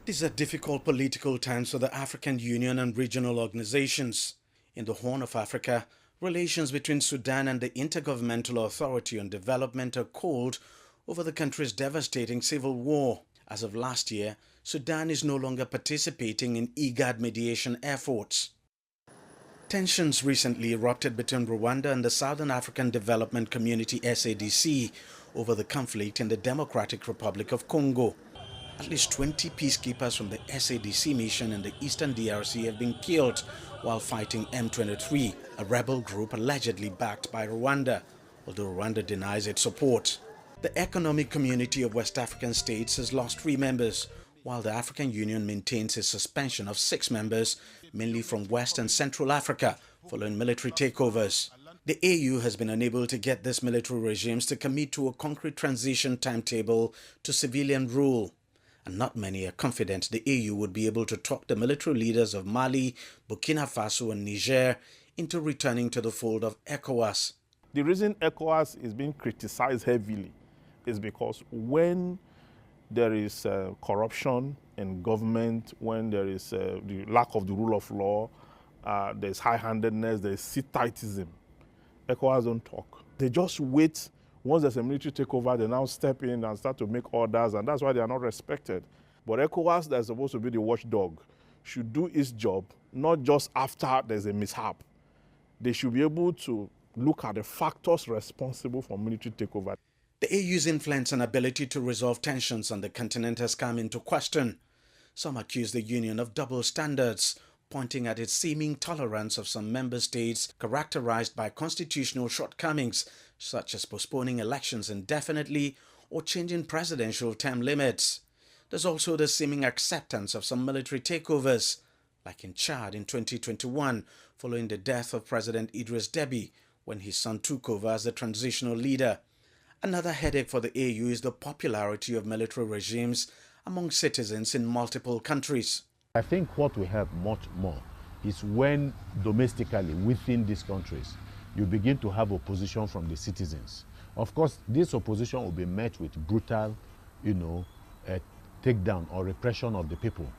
These are difficult political times for the African Union and regional organizations. In the Horn of Africa, relations between Sudan and the Intergovernmental Authority on Development are cold over the country's devastating civil war. As of last year, Sudan is no longer participating in IGAD mediation efforts. Tensions recently erupted between Rwanda and the Southern African Development Community (SADC) over the conflict in the Democratic Republic of Congo. At least 20 peacekeepers from the SADC mission in the eastern DRC have been killed while fighting M23, a rebel group allegedly backed by Rwanda, although Rwanda denies its support. The Economic Community of West African States has lost 3 members, while the African Union maintains a suspension of 6 members, mainly from West and Central Africa, following military takeovers. The AU has been unable to get these military regimes to commit to a concrete transition timetable to civilian rule. And not many are confident the AU would be able to talk the military leaders of Mali, Burkina Faso and Niger into returning to the fold of ECOWAS. The reason ECOWAS is being criticized heavily is because when there is corruption in government, when there is the lack of the rule of law, there's high-handedness, there's sit-tightism, ECOWAS don't talk. They just wait. Once there's a military takeover, they now step in and start to make orders, and that's why they are not respected. But ECOWAS, that's supposed to be the watchdog, should do its job, not just after there's a mishap. They should be able to look at the factors responsible for military takeover. The AU's influence and ability to resolve tensions on the continent has come into question. Some accuse the Union of double standards, pointing at its seeming tolerance of some member states characterized by constitutional shortcomings, such as postponing elections indefinitely or changing presidential term limits. There's also the seeming acceptance of some military takeovers, like in Chad in 2021, following the death of President Idris Deby, when his son took over as the transitional leader. Another headache for the AU is the popularity of military regimes among citizens in multiple countries. I think what we have much more is when domestically within these countries, you begin to have opposition from the citizens. Of course, this opposition will be met with brutal, takedown or repression of the people.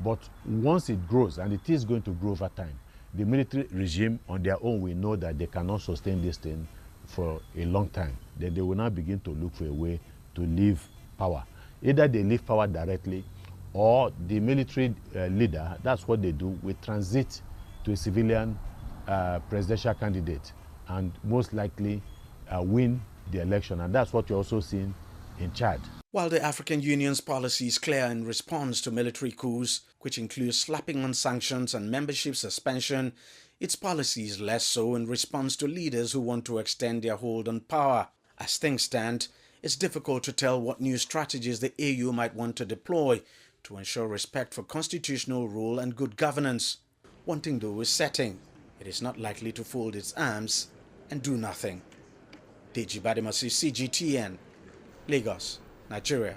But once it grows, and it is going to grow over time, the military regime on their own will know that they cannot sustain this thing for a long time. Then they will now begin to look for a way to leave power. Either they leave power directly, or the military leader, that's what they do, will transit to a civilian presidential candidate and most likely win the election. And that's what you're also seeing in Chad. While the African Union's policy is clear in response to military coups, which includes slapping on sanctions and membership suspension, its policy is less so in response to leaders who want to extend their hold on power. As things stand, it's difficult to tell what new strategies the AU might want to deploy to ensure respect for constitutional rule and good governance. One thing though is certain: it is not likely to fold its arms and do nothing. Deji Bademasi, CGTN, Lagos, Nigeria.